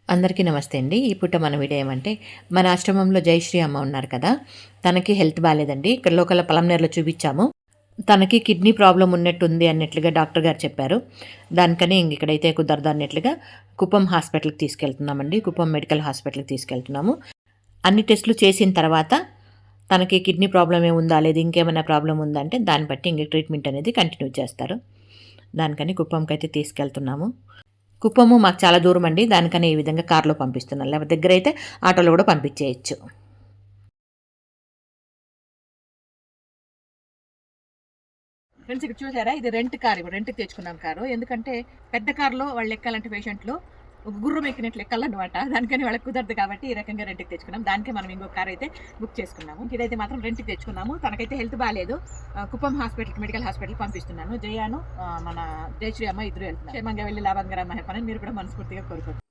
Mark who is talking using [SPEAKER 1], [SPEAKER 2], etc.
[SPEAKER 1] అందరికీ నమస్తే అండి. ఈ పూట మన వీడియో ఏమంటే, మన ఆశ్రమంలో జయశ్రీ అమ్మ ఉన్నారు కదా! తనకి హెల్త్ బాలేదండి. ఇక్కడ లోకల్‌లో పలంనేరులో చూపిచ్చాము. తనకి కిడ్నీ ప్రాబ్లమ్ ఉన్నట్టుంది అన్నట్లుగా డాక్టర్ గారు చెప్పారు. దానికని ఇక్కడైతే కుదరదు అన్నట్లుగా కుప్పం హాస్పిటల్‌కి తీసుకెళ్తున్నామండి. కుప్పం మెడికల్ హాస్పిటల్‌కి తీసుకెళ్తున్నాము. అన్ని టెస్టులు చేసిన తర్వాత తనకి కిడ్నీ ప్రాబ్లమ్ ఏముందా? లేదా ఇంకేమైనా ప్రాబ్లమ్ ఉందా? అంటే దాన్ని బట్టి ఇంక ట్రీట్మెంట్ అనేది కంటిన్యూ చేస్తారు. దానికని కుప్పంకైతే తీసుకెళ్తున్నాము. కుప్పము మాకు చాలా దూరం అండి. దానికని ఈ విధంగా కార్‌లో పంపిస్తున్నాను. లేకపోతే దగ్గరైతే ఆటోలో కూడా పంపించేయొచ్చు.
[SPEAKER 2] ఫ్రెండ్స్ ఇక్కడ చూసారా, ఇది రెంట్ కార్. ఇప్పుడు రెంట్కి తెచ్చుకున్నాం కారు. ఎందుకంటే పెద్ద కారులో వాళ్ళు ఎక్కాలంటే పేషెంట్లు ఒక గుర్రం ఎక్కినట్లు ఎక్కాలన్నమాట. దానికని వాళ్ళకి కుదరదు కాబట్టి ఈ రకంగా రెంట్కి తెచ్చుకున్నాం. దానికే మనం ఇంకో కార్ అయితే బుక్ చేసుకున్నాము. ఇదైతే మాత్రం రెంట్కి తెచ్చుకున్నాము. తనకైతే హెల్త్ బాగాలేదు. కుప్పం హాస్పిటల్కి, మెడికల్ హాస్పిటల్కి పంపిస్తున్నాను. జయాను మన జయశ్రీ అమ్మ ఇద్దరు వెళ్తున్నారు. క్షేమంగా వెళ్ళి లాభంగా రమ్మని మీరు కూడా మనస్ఫూర్తిగా కోరుకోండి.